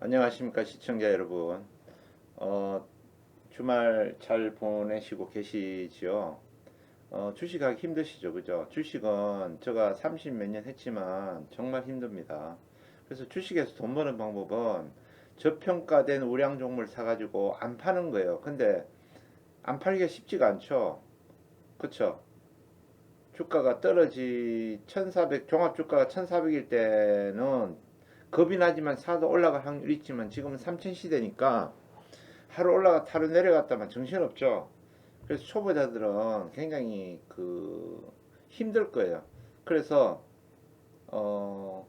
안녕하십니까 시청자 여러분. 주말 잘 보내시고 계시지요? 주식하기 힘드시죠, 그죠? 주식은 제가 30 몇 년 했지만 정말 힘듭니다. 그래서 주식에서 돈 버는 방법은 저평가된 우량 종목을 사가지고 안 파는 거예요. 근데 안 팔기가 쉽지가 않죠, 그쵸? 주가가 떨어지 1400, 종합주가가 1400일 때는 겁이 나지만 사도 올라갈 확률이 있지만 지금은 3000 시대니까 하루 올라갔다 하루 내려갔다만 정신없죠. 그래서 초보자들은 굉장히 힘들 거예요. 그래서 어,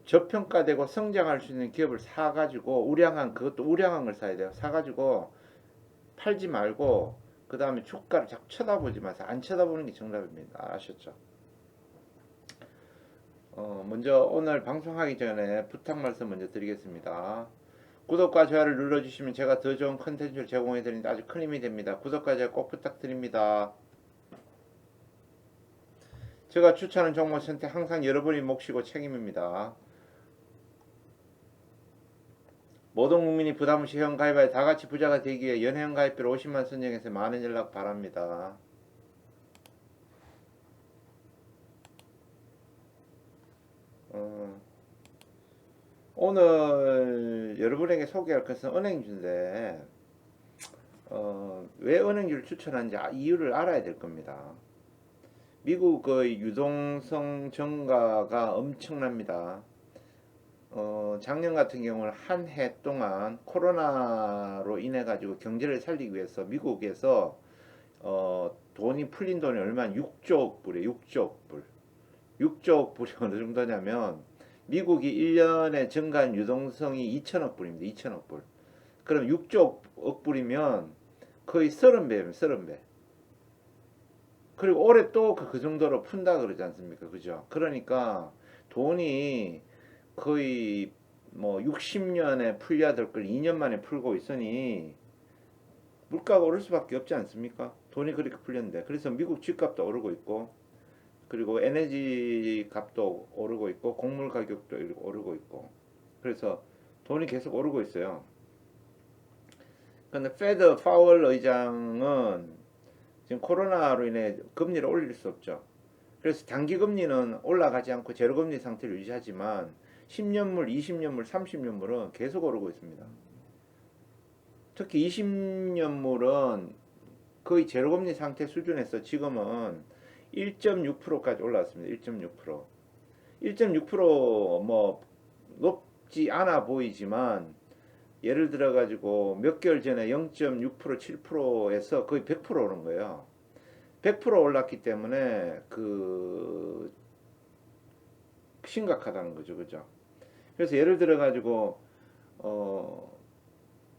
저평가되고 성장할 수 있는 기업을 사가지고 우량한, 그것도 우량한 걸 사야 돼요. 사가지고 팔지 말고 그 다음에 주가를 자꾸 쳐다보지 마세요. 안 쳐다보는 게 정답입니다. 아셨죠? 먼저 오늘 방송하기 전에 부탁 말씀 먼저 드리겠습니다. 구독과 좋아요를 눌러주시면 제가 더 좋은 컨텐츠를 제공해 드리는데 아주 큰 힘이 됩니다. 구독과 좋아요 꼭 부탁드립니다. 제가 추천하는 종목 선택 항상 여러분이 몫이고 책임입니다. 모든 국민이 부담 없이 회원 가입하여 다같이 부자가 되기 위해 연회원 가입비로 50만 선정해서 많은 연락 바랍니다. 어, 오늘 여러분에게 소개할 것은 은행주인데 왜 은행주를 추천하는지 이유를 알아야 될 겁니다. 미국의 유동성 증가가 엄청납니다. 작년 같은 경우는 한 해 동안 코로나로 인해 가지고 경제를 살리기 위해서 미국에서 돈이 풀린 돈이 얼마 6조 불이에요. 6조 불. 6조 불이 어느 정도냐면 미국이 1년에 증가한 유동성이 2천억 불입니다. 2천억 불. 그럼 6조 불이면 거의 30배입니다. 30배. 그리고 올해 또 그 정도로 푼다 그러지 않습니까? 그죠? 그러니까 돈이 거의 뭐 60년에 풀려야 될 걸 2년 만에 풀고 있으니 물가가 오를 수밖에 없지 않습니까? 돈이 그렇게 풀렸는데. 그래서 미국 집값도 오르고 있고, 그리고 에너지 값도 오르고 있고, 곡물 가격도 오르고 있고. 그래서 돈이 계속 오르고 있어요. 근데 페드 파월 의장은 지금 코로나로 인해 금리를 올릴 수 없죠. 그래서 단기 금리는 올라가지 않고 제로 금리 상태를 유지하지만 10년물, 20년물, 30년물은 계속 오르고 있습니다. 특히 20년물은 거의 제로 금리 상태 수준에서 지금은 1.6%까지 올라왔습니다. 1.6%. 1.6%뭐 높지 않아 보이지만 예를 들어 가지고 몇 개월 전에 0.6%, 7%에서 거의 100% 오른 거예요. 100% 올랐기 때문에 심각하다는 거죠. 그죠? 그래서 예를 들어 가지고 어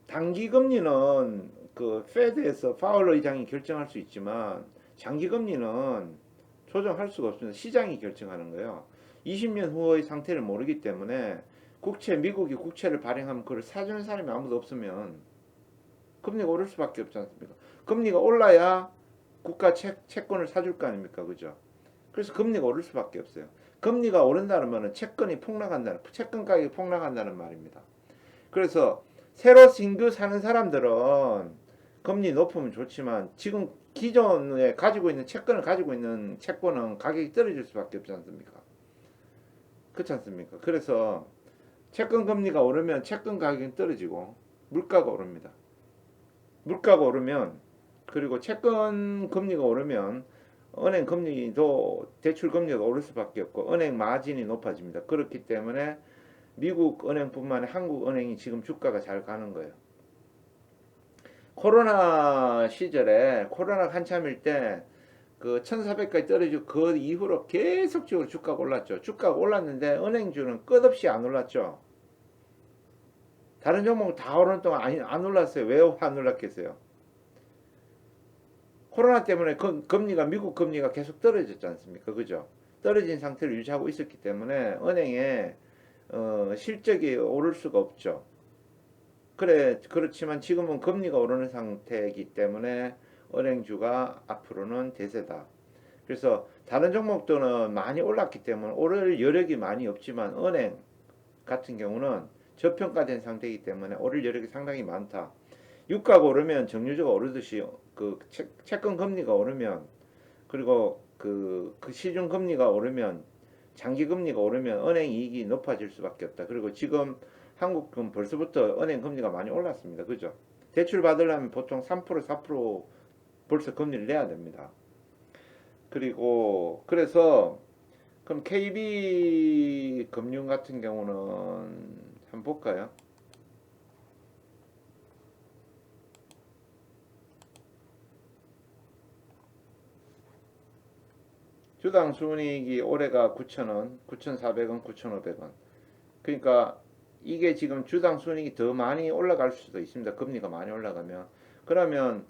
단기 금리는 그 페드에서 파월 의장이 결정할 수 있지만 장기 금리는 조정할 수가 없습니다. 시장이 결정하는 거예요. 20년 후의 상태를 모르기 때문에 미국이 국채를 발행하면 그걸 사주는 사람이 아무도 없으면 금리가 오를 수밖에 없지 않습니까? 금리가 올라야 국가 채권을 사줄 거 아닙니까? 그죠? 그래서 금리가 오를 수밖에 없어요. 금리가 오른다는 말은 채권 가격이 폭락한다는 말입니다. 그래서 새로 신규 사는 사람들은 금리 높으면 좋지만 지금 기존에 가지고 있는 채권을 가지고 있는 채권은 가격이 떨어질 수밖에 없지 않습니까? 그렇지 않습니까? 그래서 채권 금리가 오르면 채권 가격이 떨어지고 물가가 오릅니다. 물가가 오르면 그리고 채권 금리가 오르면 은행 금리도 대출 금리가 오를 수밖에 없고 은행 마진이 높아집니다. 그렇기 때문에 미국 은행뿐만 아니라 한국 은행이 지금 주가가 잘 가는 거예요. 코로나 시절에 코로나 한참일 때 그 1400까지 떨어지고 그 이후로 계속적으로 주가가 올랐죠. 주가가 올랐는데 은행주는 끝없이 안 올랐죠. 다른 종목은 다 오르는 동안 안 올랐어요. 왜 안 올랐겠어요? 코로나 때문에 금리가 미국 금리가 계속 떨어졌지 않습니까? 그죠? 떨어진 상태를 유지하고 있었기 때문에 은행의 실적이 오를 수가 없죠. 그렇지만 지금은 금리가 오르는 상태이기 때문에 은행주가 앞으로는 대세다. 그래서 다른 종목들은 많이 올랐기 때문에 오를 여력이 많이 없지만 은행 같은 경우는 저평가된 상태이기 때문에 오를 여력이 상당히 많다. 유가가 오르면 정유주가 오르듯이 그 채권 금리가 오르면 그리고 그 시중 금리가 오르면 장기 금리가 오르면 은행 이익이 높아질 수밖에 없다. 그리고 지금 한국은 벌써부터 은행 금리가 많이 올랐습니다. 그죠? 대출 받으려면 보통 3% 4% 벌써 금리를 내야 됩니다. 그리고 그래서 그럼 KB 금융 같은 경우는 한번 볼까요? 주당 순이익이 올해가 9,000원, 9,400원, 9,500원. 그러니까 이게 지금 주당 순이익이 더 많이 올라갈 수도 있습니다. 금리가 많이 올라가면. 그러면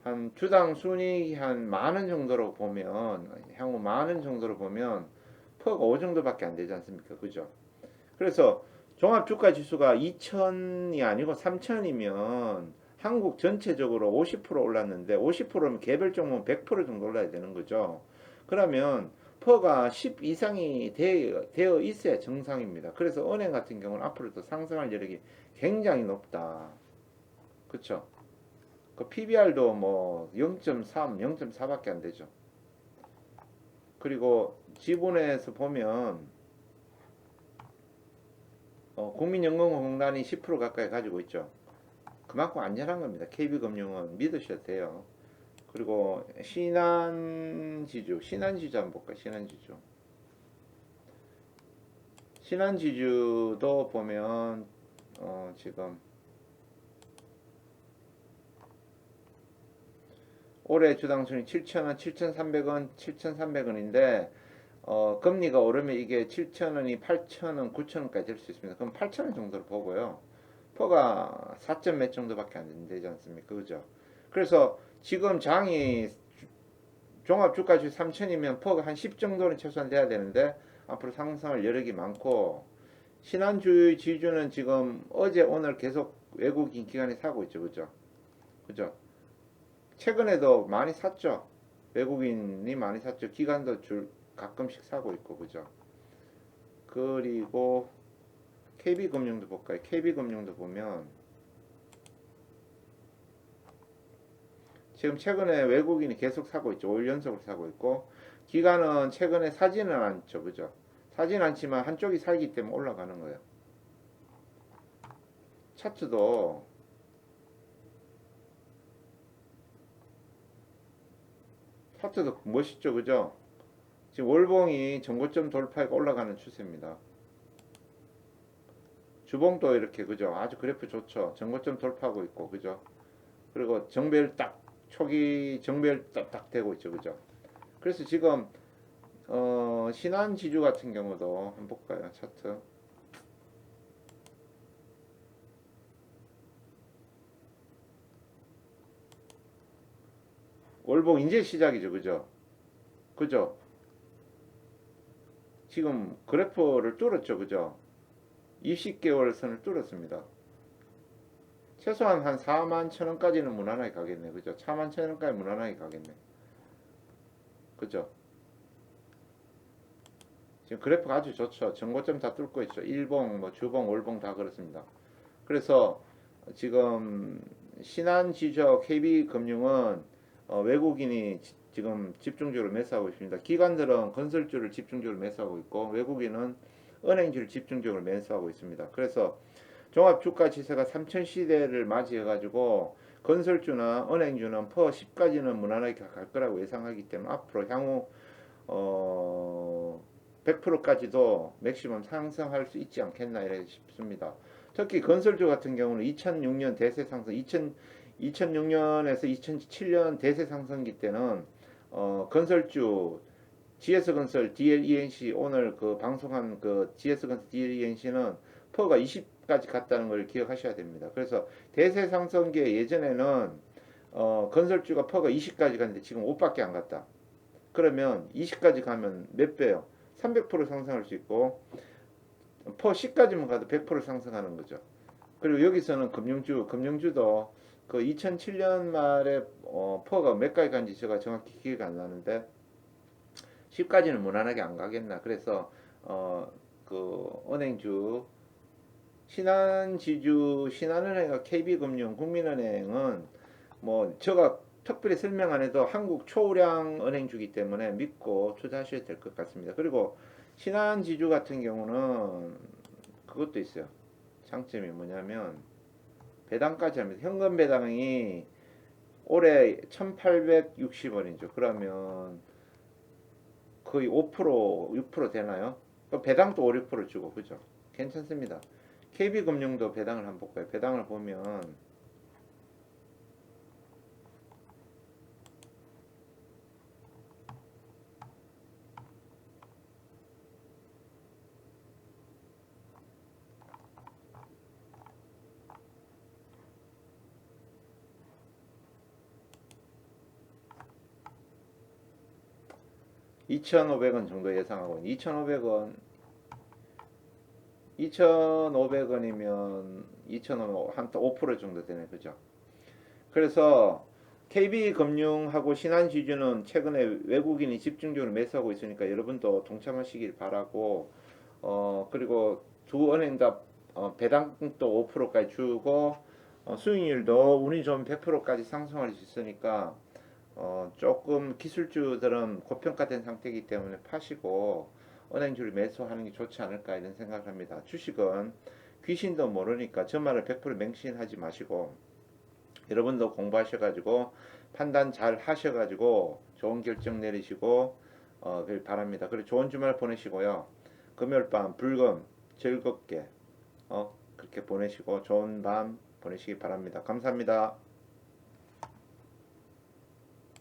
한 주당 순이익이 한 만 원 정도로 보면 향후 만 원 정도로 보면 퍼가 5 정도밖에 안 되지 않습니까? 그죠? 그래서 종합주가지수가 2,000이 아니고 3,000이면 한국 전체적으로 50% 올랐는데 50%면 개별 종목 100% 정도 올라야 되는 거죠. 그러면 퍼가 10 이상이 되어 있어야 정상입니다. 그래서 은행 같은 경우는 앞으로도 상승할 여력이 굉장히 높다. 그쵸? 그 PBR도 뭐 0.3, 0.4밖에 안 되죠. 그리고 지분에서 보면 국민연금공단이 10% 가까이 가지고 있죠. 그만큼 안전한 겁니다. KB금융은 믿으셔도 돼요. 그리고 신한지주 한번 볼까요? 신한지주도 보면 지금 올해 주당순이 7,000원, 7,300원, 7,300원인데 금리가 오르면 이게 7,000원이 8,000원, 9,000원까지 될 수 있습니다. 그럼 8,000원 정도로 보고요. 퍼가 4점 몇 정도밖에 안 되지 않습니까? 그죠? 그래서 지금 장이 종합주가지 3,000이면 퍼가 한 10 정도는 최소한 돼야 되는데 앞으로 상승할 여력이 많고 신한주 지주는 지금 어제 오늘 계속 외국인 기관이 사고 있죠. 그죠? 그죠? 최근에도 많이 샀죠. 외국인이 많이 샀죠. 기관도 가끔씩 사고 있고 그죠? 그리고 KB금융도 볼까요? KB금융도 보면 지금 최근에 외국인이 계속 사고 있죠. 5일 연속으로 사고 있고 기관은 최근에 사지는 않죠. 그죠? 사지는 않지만 한쪽이 살기 때문에 올라가는 거예요. 차트도 멋있죠. 그죠? 지금 월봉이 전고점 돌파해가 올라가는 추세입니다. 주봉도 이렇게 그죠? 아주 그래프 좋죠. 전고점 돌파하고 있고 그죠? 그리고 정배열 딱 초기 정배열 딱 되고 있죠. 그죠? 그래서 지금 신한지주 같은 경우도 한번 볼까요? 차트. 월봉 이제 시작이죠. 그죠? 그죠? 지금 그래프를 뚫었죠. 그죠? 20개월 선을 뚫었습니다. 최소한 한 4만 천 원까지는 무난하게 가겠네. 그죠? 4만 천 원까지 무난하게 가겠네. 그죠? 지금 그래프가 아주 좋죠. 전고점 다 뚫고 있죠. 일봉, 뭐 주봉, 월봉 다 그렇습니다. 그래서 지금 신한지주 KB금융은 외국인이 지금 집중적으로 매수하고 있습니다. 기관들은 건설주를 집중적으로 매수하고 있고 외국인은 은행주를 집중적으로 매수하고 있습니다. 그래서 종합주가지수가 3천 시대를 맞이해가지고 건설주나 은행주는 퍼 10까지는 무난하게 갈 거라고 예상하기 때문에 앞으로 향후 100%까지도 맥시멈 상승할 수 있지 않겠나 이렇게 싶습니다. 특히 건설주 같은 경우는 2006년 대세 상승, 2006년에서 2007년 대세 상승기 때는 건설주 GS건설 DLENC 오늘 그 방송한 그 GS건설 DLENC는 퍼가 20까지 갔다는 걸 기억하셔야 됩니다. 그래서 대세 상승기에 예전에는 건설주가 퍼가 20까지 갔는데 지금 5밖에 안 갔다. 그러면 20까지 가면 몇 배요? 300% 상승할 수 있고 퍼 10까지만 가도 100% 상승하는 거죠. 그리고 여기서는 금융주도 그 2007년 말에 퍼가 몇 가지 간지 제가 정확히 기억이 안 나는데 10까지는 무난하게 안 가겠나. 그래서 그 은행주 신한지주, 신한은행과 KB금융, 국민은행은 뭐 제가 특별히 설명 안 해도 한국 초우량 은행주기 때문에 믿고 투자하셔야 될 것 같습니다. 그리고 신한지주 같은 경우는 그것도 있어요. 장점이 뭐냐면 배당까지 합니다. 현금 배당이 올해 1860원이죠. 그러면 거의 5%, 6% 되나요? 배당도 5, 6% 주고, 그죠? 괜찮습니다. KB금융도 배당을 한번 볼까요? 배당을 보면 2,500원 정도 예상하고 2,500원 2,500원이면 2,500원 한5% 정도 되네, 그죠? 그래서 KB금융하고 신한지주는 최근에 외국인이 집중적으로 매수하고 있으니까 여러분도 동참하시길 바라고, 그리고 두 은행 다 배당도 5%까지 주고, 수익률도 운이 좀 100%까지 상승할 수 있으니까 조금 기술주들은 고평가된 상태이기 때문에 파시고 은행주를 매수하는 게 좋지 않을까 이런 생각을 합니다. 주식은 귀신도 모르니까 저 말을 100% 맹신하지 마시고 여러분도 공부하셔가지고 판단 잘 하셔가지고 좋은 결정 내리시고 그길 바랍니다. 그리고 좋은 주말 보내시고요. 금요일 밤 불금 즐겁게 그렇게 보내시고 좋은 밤 보내시기 바랍니다. 감사합니다.